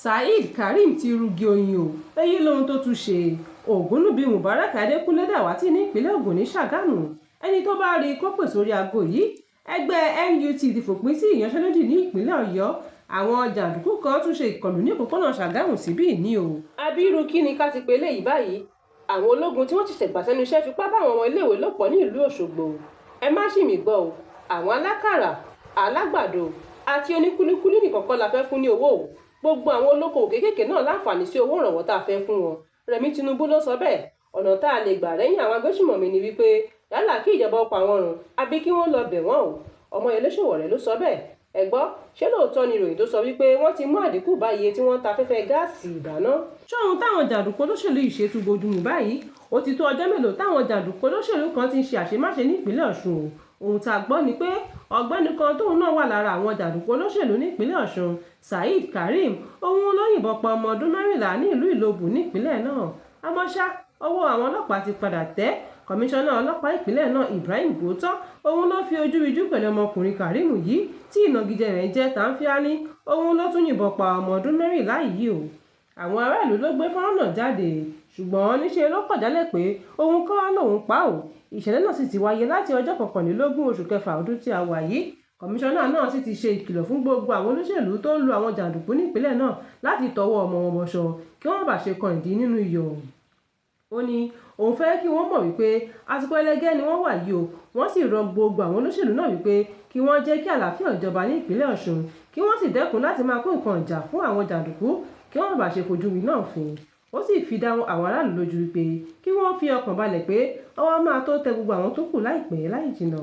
Saheed Kareem ti rugi oyin o, èyí lohun tó tún ṣe. Ogunubi Mubarak Adékúnlé dàwátì ní ìpínlẹ̀ Ogun ní Ṣàgámù. Ẹni tó bá rí kó pè sórí aago yìí. Ẹgbẹ́ NUT ti fòpin sí ìyanṣẹ́lódì ní ìpínlẹ̀ Ọ̀yọ́. Àwọn jàǹdùkú kan tún ṣe ìkọlù ní òpópónà Ṣàgámù síbí ní o. Abirú kí ni ká ti pe eléyìí báyìí? Àwọn ológun tí wọ́n ti ṣẹ̀gbà sẹ́nu iṣẹ́ fipá bá àwọn ọmọ iléèwé lò pọ̀ ní ìlú Òṣogbo. Ẹ má ṣì mí gbọ́ o, àwọn alákàrà, alágbàdo àti oníkúlíkúlí nìkan kọ́ la fẹ́ fún ní owó o. Gbogbo àwọn olókoòwò kéékèèké náà láǹfààní sí owó ìrànwọ́ tá a fẹ́ fún wọn. Rẹ̀mí Tinubu ló sọ bẹ́ẹ̀. Ọ̀nà tá a lè gbà rẹ́yìn àwọn agbésùmòmí ni wípé yálà kí ìjọba ó pa wọ́n run àbí kí wọ́n lọ bẹ̀ wọ́n o. Ọmoyele Sowore ló sọ bẹ́ẹ̀. Ẹ gbọ́, ṣé lóòótọ́ ni ìròyìn tó sọ wípé wọ́n ti mú àdínkù bá iye tí wọ́n ń ta afẹ́fẹ́ gáàsì ìdáná? Ṣóhun táwọn jàǹdùkú olóṣèlú yìí ṣe tún bójúmu báyìí? Ó ti tó ọjọ́ mélòó táwọn jàǹdùkú olóṣèlú kan ti ń ṣe àṣemáṣe ní ìpínlẹ̀ Ọ̀ṣun o. Ohun tá a gbọ́ ni pé ọ̀gbẹ́ni kan tóun náà wà lára àwọn jàǹdùkú olóṣèlú ní ìpínlẹ̀ Ọ̀ṣun, Saheed Kareem, òun ló yìnbọn pa ọmọ ọdún 14 ní ìlú Ìlobù ní ìpínlẹ̀ náà. Àmọ́ ṣá, ọwọ́ àwọn ọlọ́pàá ti padà tẹ́ kọmíṣánná ọlọ́pàá ìpínlẹ̀ náà Ibrahim Gbótọ́. Òun ló fi ojú ijú pẹ̀lú ọmọkùnrin Kareem yìí tí ìnagijẹ rẹ̀ jẹ́ Tàǹfíàní. Òun ló tún yìnbọn pa ọmọ ọdún 14 yìí o. Àwọn aráàlú ló gbé fọ́nrán náà jáde, ṣùgbọ́n níṣe ló kọ̀ jálẹ̀ pé òun kọ́ lòun pa ò. Ìṣẹ̀lẹ̀ náà sì ti wáyé láti ọjọ́ 21 oṣù kẹfà ọdún tí a wà yìí. Kọmíṣánná náà sì ti ṣe ìkìlọ̀ fún gbogbo àwọn olóṣèlú tó ń lu àwọn jàǹdùkú nípínlẹ̀ náà láti tọwọ́ ọmọ wọn bọṣọ kí wọ́n bá ṣe kan ìdí nínú iyọ̀. Ó ní òun fẹ́ kí wọ́n mọ̀ wípé àsìkò ẹlẹ́gẹ́ ni wọ́n wà yìí o. Wọ́n sì rọ gbogbo àwọn olóṣèlú náà wípé kí wọ́n jẹ́ kí àlàáfíà ìjọba ní ìpínlẹ̀ Ọ̀ṣun, kí wọ́n sì dẹ́kun láti máa kó nǹkan ìjà fún àwọn jàǹdùkú kí wọ́n bá ṣe fojú winá òfin. Ó sì fi dá àwọn aráàlú lójú wípé kí wọ́n fi ọkàn balẹ̀ pé ọwọ́ máa tó tẹ gbogbo àwọn tó kù láìpẹ́ láì jìnnà.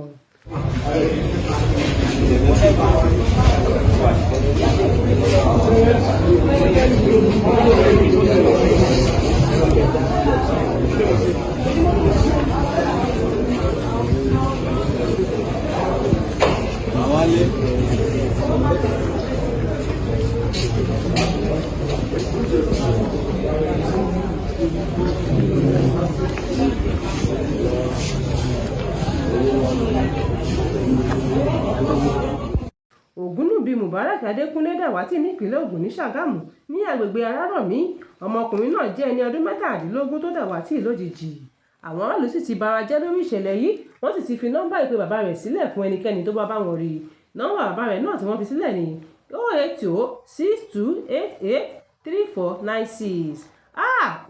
Ogunubi Mubarak Adékúnlé dàwátì ní ìpínlẹ̀ Ogun ní Ṣàgámù ní agbègbè Arárọ̀mí. Ọmọkùnrin náà jẹ́ ẹni ọdún 17 tó dàwátì lójijì. Àwọn aráàlú sì ti bara jẹ́ lórí ìṣẹ̀lẹ̀ yìí. Wọ́n sì ti fi nọ́mbà ìpè bàbá rẹ̀ sílẹ̀ fún ẹnikẹ́ni tó bá bá wọn rí. Nọ́mbà bàbá rẹ̀ náà tí wọ́n fi sílẹ̀ ní 08062883496.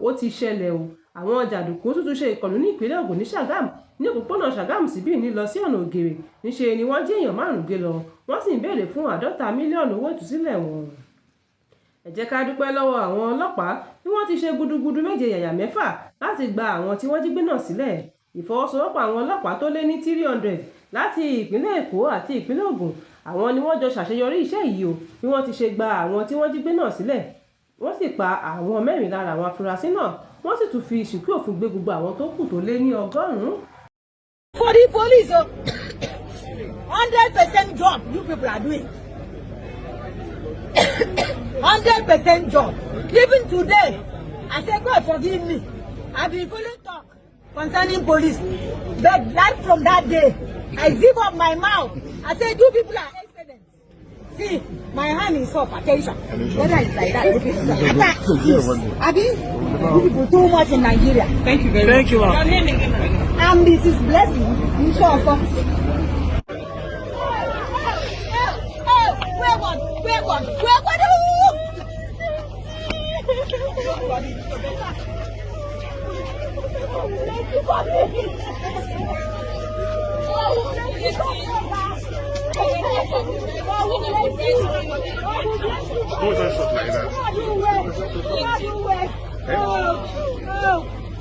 Ó ti ṣẹlẹ̀ o. Àwọn jàǹdùkú tuntun ṣe ìkọlù ní ìpínlẹ̀ Ogun ní Ṣàgámù ní òpópónà Ṣàgámù síbí ní lọ sí ọ̀nà Ògèrè. Níṣe ni wọ́n jí èèyàn 5 gbé lọ. Wọ́n sì ń béèrè fún 50 mílíọ̀nù owó ìtúsílẹ̀ wọn. Ẹ jẹ́ ká dúpẹ́ lọ́wọ́ àwọn ọlọ́pàá bí wọ́n ti ṣe gudugudu méje yàyà mẹ́fà láti gba àwọn tí wọ́n jí gbé náà sílẹ̀. Ìfọwọ́sowọ́pọ̀ àwọn ọlọ́pàá tó lé ní 300 láti ìpínlẹ̀ Èkó àti ìpínlẹ̀ Ògùn, àwọn ni wọ́n jọ ṣàṣeyọrí iṣẹ́ yìí o bí wọ́n ti ṣe gba àwọn tí wọ́n jí gbé náà sílẹ̀. Wọ́n sì pa àwọn 4 lára àwọn afurasí náà. Wọ́n sì tún fi ìsìnkú òfin gbé gbogbo àwọn tó kù tó lé ní 100. For the police, 100% job you people are doing. 100% job. Even today, I say God forgive me. I've been following talk concerning police. But right from that day, I zip up my mouth. I say, you people are excellent. See, my hand is up. Attention. Whether it's like that, you people are you people too much in Nigeria. Thank you very much. Thank you, ma'am. And this is blessing. You sure of Where God?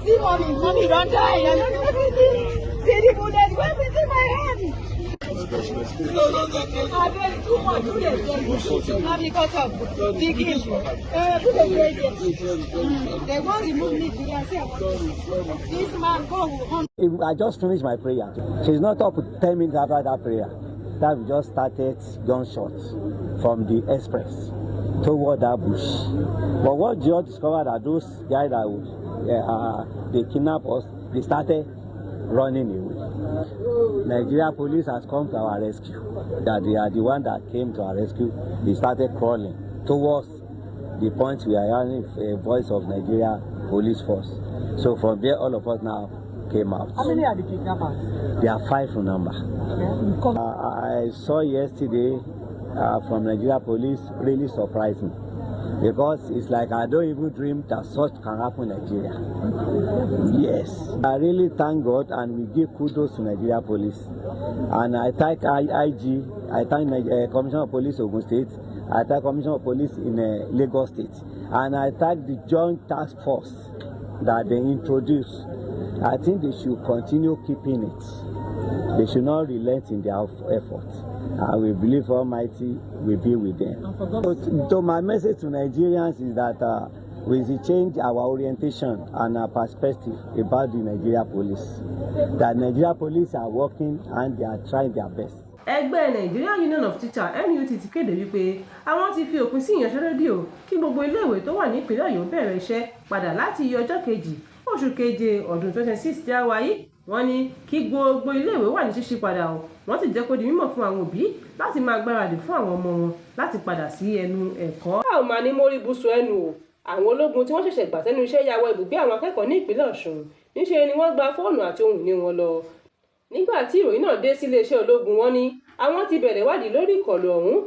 See, mommy, don't die. See the bullet. Where is in my hand? No. I very too much. Not because of digging. They won't remove me to themselves. This man go on. I just finished my prayer. She's not up 10 minutes after that prayer. That we just started gunshots from the express toward that bush. But what George discovered that those guys that they kidnapped us, they started running away. Nigeria police has come to our rescue. That they are the one that came to our rescue. They started crawling towards the point we are hearing a voice of Nigeria police force. So from there, all of us now came out. How many are the kidnappers? There are 5 in number. I saw yesterday from Nigeria police, really surprising, because it's like I don't even dream that such can happen in Nigeria. Yes, I really thank God, and we give kudos to Nigeria police. And I thank IG, I thank Commissioner of Police Ogun State, I thank Commissioner of Police in Lagos State, and I thank the Joint Task Force that they introduced. I think they should continue keeping it. They should not relent in their efforts. And we believe Almighty will be with them. So my message to Nigerians is that we should change our orientation and our perspective about the Nigeria police. That Nigeria police are working and they are trying their best. Ẹgbẹ́ Nigeria Union of Teachers NUT ti kéde wípé àwọn ti fi òpin sí ìyanṣẹ́lódì o kí gbogbo iléèwé tó wà ní ìpínlẹ̀ Ọ̀yọ́ bẹ̀rẹ̀ iṣẹ́ padà láti ọjọ́ kejì oṣù keje ọdún 2026 tí a wáyé. Wọ́n ní kí gbogbo iléèwé wà ní ṣíṣí padà o. Wọ́n ti jẹ́ kó di mímọ̀ fún àwọn òbí láti máa gbáradì fún àwọn ọmọ wọn láti padà sí ẹnu ẹ̀kọ́. A ò máa ní mórí búṣu ẹnu o. Àwọn ológun tí wọ́n ṣẹ̀ṣẹ̀ gbà sẹ́nu iṣẹ́ ya wọ ibùgbé àwọn akẹ́kọ̀ọ́ ní ìpínlẹ̀ Ọ̀ṣun. Níṣe ni wọ́n gba fóònù àti ohun ìní wọn lọ. Nígbà tí ìròyìn náà dé sí iléeṣẹ́ ológun, wọ́n ní àwọn ti bẹ̀rẹ̀ ìwádìí lórí ìkọlù ọ̀hún.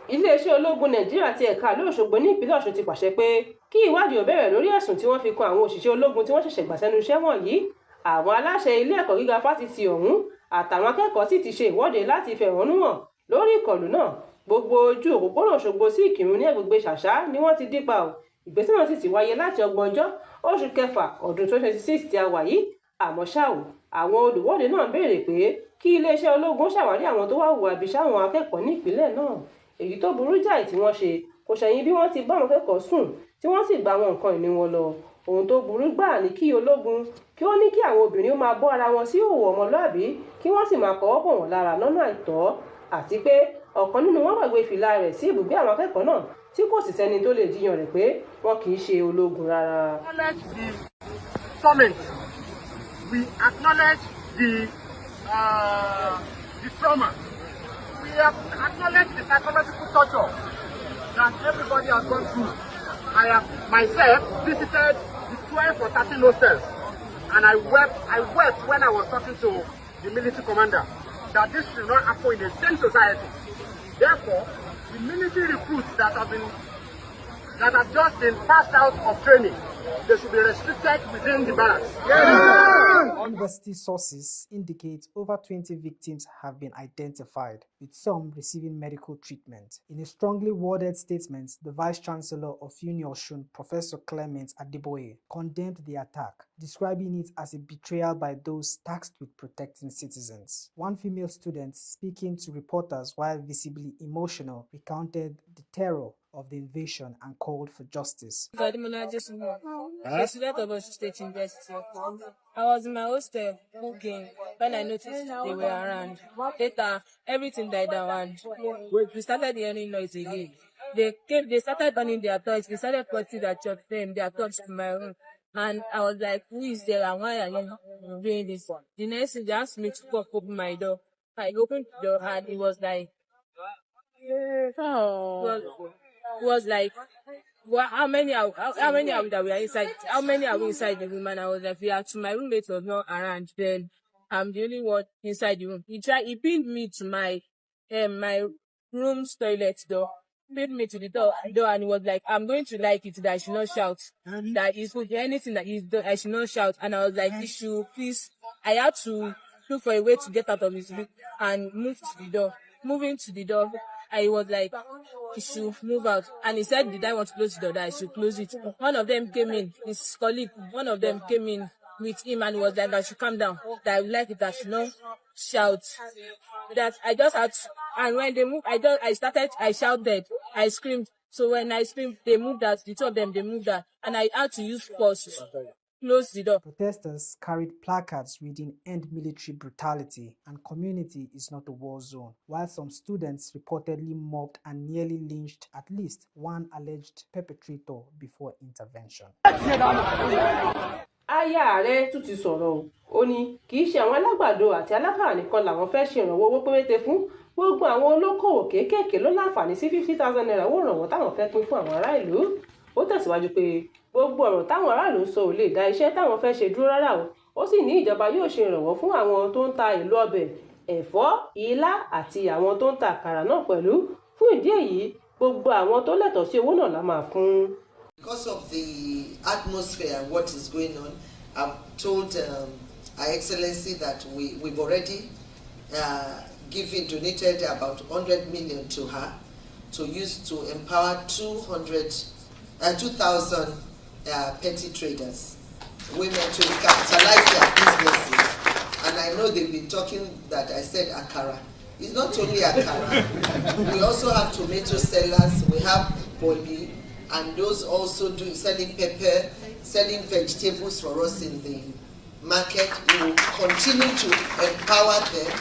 Iléeṣẹ́ ológun Nàìjíríà ti ẹ̀ka ìlú Òṣogbo ní ìpínlẹ̀ Ọ̀ṣun ti pàṣẹ pé kí ìwádìí ó bẹ̀rẹ̀ lórí ẹ̀sùn tí wọ́n fi kan àwọn òṣìṣẹ́ ológun tí wọ́n ṣẹ̀ṣẹ̀ gbà sẹ́nu iṣẹ́ wọ̀nyí. Àwọn aláṣẹ ilé ẹ̀kọ́ gíga fásitì ọ̀hún àtàwọn akẹ́kọ̀ọ́ sì ti ṣe ìwọ́de láti fẹ̀hónú hàn lórí ìkọlù náà. Gbogbo ojú òpópónà Òṣogbo sí Ìkìrun ní agbègbè Ṣàṣà ni wọ́n ti dípa o. Ìgbésẹ̀ náà sì ti wáyé láti ọgbọ̀njọ́ oṣù kẹfà ọdún 2026 tí a wà yìí. Àmọ́ ṣá o, àwọn olùwọ́de náà béèrè pé kí iléeṣẹ́ ológun ṣàwárí àwọn tó wá hùwà ibi sáwọn akẹ́kọ̀ọ́ ní ìpínlẹ̀ náà. Èyí tó burú jáì tí wọ́n ṣe kò ṣẹ̀yìn bí wọ́n ti bá àwọn akẹ́kọ̀ọ́ sùn tí wọ́n sì gba àwọn nǹkan ìní wọn lọ. Ohun tó burú gbáà ní kí ológun kí ó ní kí àwọn obìnrin ó máa bọ́ ara wọn sí ìhòòhò ọmọlúàbí kí wọ́n sì máa kọwọ́ bọ̀ wọ́n lára lọ́nà àìtọ́, àti pé ọ̀kan nínú wọn gbàgbé fìlà rẹ̀ sí ibùgbé àwọn akẹ́kọ̀ọ́ náà tí kò sì sẹ́ni tó lè jiyàn rẹ̀ pé wọn kì í ṣe ológun rárá. We acknowledge the trauma. We have acknowledged the psychological torture that everybody has gone through. I have myself visited the 12 or 13 hostels, and I wept when I was talking to the military commander that this should not happen in a sane society. Therefore, the military recruits that have just been passed out of training, they should be restricted within the barracks. University sources indicate over 20 victims have been identified, with some receiving medical treatment. In a strongly worded statement, the Vice-Chancellor of UNIOSUN, Professor Clement Adeboye, condemned the attack, describing it as a betrayal by those tasked with protecting citizens. One female student, speaking to reporters while visibly emotional, recounted the terror of the invasion and called for justice. A student of Osun State University. I was in my hostel cooking when I noticed they were around. Later, everything died down and we started hearing noise again. They started burning their toys. They started putting their toys in my room. And I was like, who is there and why are you doing this? The next thing, they asked me to open my door. I opened the door and it was like, it was like, well, how many are that we are inside? How many are we inside the room? And I was like, yeah, to my roommate was not around. Then I'm the only one inside the room. He pinned me to my room's toilet door. Pinned me to the door, and he was like, I'm going to like it that I should not shout. That is anything that is done, I should not shout. And I was like, issue, please. I had to look for a way to get out of his room and move to the door. Moving to the door, I was like, he should move out. And he said, did I want to close the door? That I should close it. One of them came in, his colleague, one of them came in with him and was like, I should calm down. That I would like it, I should not shout. That I just had to, and when they moved, I shouted, I screamed. So when I screamed, they moved out, the two of them, they moved out. And I had to use force to close the door. Protesters carried placards reading "End military brutality" and "Community is not a war zone," while some students reportedly mobbed and nearly lynched at least one alleged perpetrator before intervention. Aya ààrẹ tún ti sọ̀rọ̀ o. Ó ní kì í ṣe àwọn alágbàdo àti alákàrà nìkan làwọn fẹ́ ṣe ìrànwọ́ owó péréte fún. Gbogbo àwọn olókòwò kéékèèké ló láǹfààní sí 50,000 naira owó ìrànwọ́ táwọn fẹ́ pín fún àwọn ará ìlú. ó tẹ̀síwájú pé gbogbo ọ̀rọ̀ táwọn aráàlú sọ ò lè dá iṣẹ́ táwọn fẹ́ ṣe dúró rárá o. Ó sì ní ìjọba yóò ṣe ìrànwọ́ fún àwọn tó ń ta èlò ọbẹ̀, ẹ̀fọ́, ilá àti àwọn tó ń ta àkàrà náà pẹ̀lú. Fún ìdí èyí, gbogbo àwọn tó lẹ́tọ̀ọ́ sí owó náà la máa fún. Because of the atmosphere and what is going on, I've told Her Excellency that we've already donated about 100 million to her to use to empower 2,000 petty traders, women, to capitalize their businesses. And I know they've been talking that I said akara. It's not only akara. We also have tomato sellers, we have boli, and those also selling pepper, selling vegetables for us in the market. We will continue to empower them,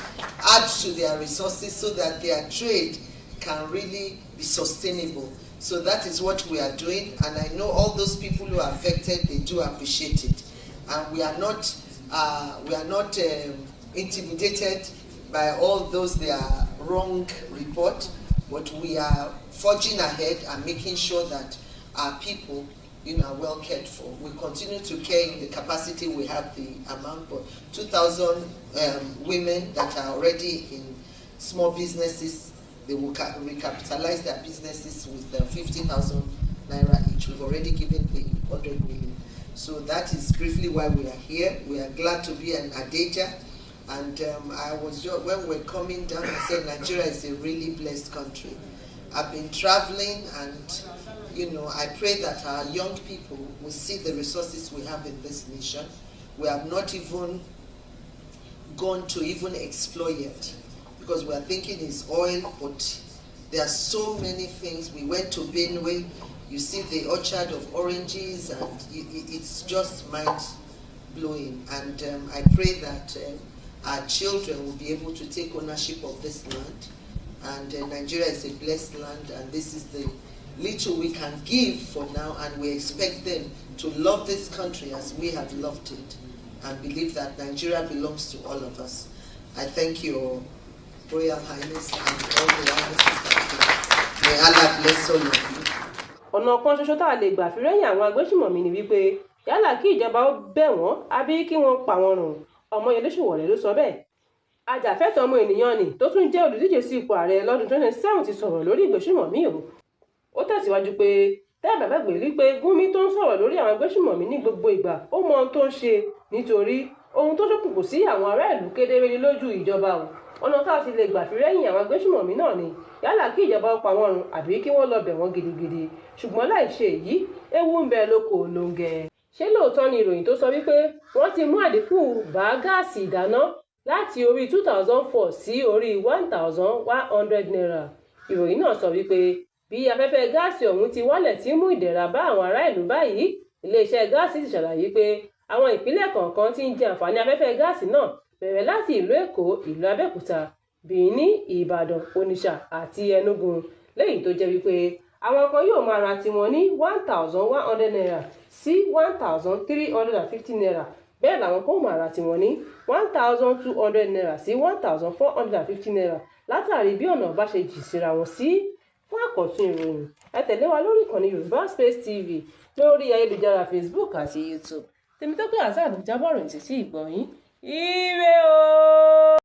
add to their resources so that their trade can really be sustainable. So that is what we are doing, and I know all those people who are affected, they do appreciate it. And we are not intimidated by all those their wrong report, but we are forging ahead and making sure that our people, are well cared for. We continue to care in the capacity we have, the amount, but 2,000 women that are already in small businesses, they will recapitalize their businesses with 50,000 naira each. We've already given the 100 million. So that is briefly why we are here. We are glad to be an Adeja. And I was just, when we're coming down, I said Nigeria is a really blessed country. I've been traveling, and I pray that our young people will see the resources we have in this nation. We have not even gone to even explore yet, because we are thinking it's oil, but there are so many things. We went to Benue, you see the orchard of oranges, and it's just mind-blowing. And I pray that our children will be able to take ownership of this land. And Nigeria is a blessed land, and this is the little we can give for now, and we expect them to love this country as we have loved it, and believe that Nigeria belongs to all of us. I thank Your Royal Highness and all the Highnesses. May Allah bless all of you. Ọ̀nà kan ṣoṣo tá a lè gbà fi rẹ́yìn àwọn agbésùmòmí ni wípé yálà kí ìjọba ó bẹ̀ wọ́n àbí kí wọ́n pa wọ́n run. Omoyele Sowore ló sọ bẹ́ẹ̀. Ajàfẹ́tọ̀ọ́ ọmọ ènìyàn ni tó tún jẹ́ olùdíje sí ipò ààrẹ lọ́dún 2027 ti sọ̀rọ̀ lórí ìgbésùmòmí o. Ó tẹ̀síwájú pé tẹ́ẹ̀bà gbàgbé rí pé Gumi tó ń sọ̀rọ̀ lórí àwọn agbésùmòmí ní gbogbo ìgbà ó mọ ohun tó ń ṣe, nítorí ohun tó ṣókùnkùn sí àwọn ará ìlú kedere ní lójú ìjọba o. Ọ̀nà tá a ti lè gbà fi rẹ́yìn àwọn agbésùmòmí náà ni yálà kí ìjọba ó pa wọ́n run àbí kí wọ́n lọ bẹ̀ wọ́n gidigidi. Ṣùgbọ́n láì ṣe èyí, ewu ń bẹ lóko lóńgẹ. Ṣé lóòótọ́ ni ìròyìn tó sọ wípé wọ́n ti mú àdínkù bá gáàsì ìdáná láti orí 2004 sí orí 1,100 naira? Ìròyìn náà sọ wípé bí afẹ́fẹ́ gáàsì ọ̀hún ti wálẹ̀ tí mú ìdẹ̀ra bá àwọn ará ìlú báyìí, iléeṣẹ́ gáàsì ti ṣàlàyé pé àwọn ìpínlẹ̀ kọ̀ọ̀kan ti ń jẹ àǹfààní afẹ́fẹ́ gáàsì náà bẹ̀rẹ̀ láti ìlú Èkó, ìlú Abẹ́òkúta, Bìíní, Ìbàdàn, Onitsha àti Enugu, lẹ́yìn tó jẹ́ wípé àwọn kan yóò máa ra tiwọn ní 1,100 naira sí 1,350 naira, bẹ́ẹ̀ làwọn kan máa ra tiwọn ní 1,200 naira sí 1,450 naira látàrí bí ọ̀nà bá ṣe jì síra wọn sí. Fún àkọ́tún ìròyìn, ẹ tẹ̀lé wa lórí ìkànnì Yorùbá Space TV lórí ayélujára Facebook àti YouTube. Tèmítọ́pẹ́ Azad jábọ̀ ròyìn sí ìgbọ̀nyín. Ire o.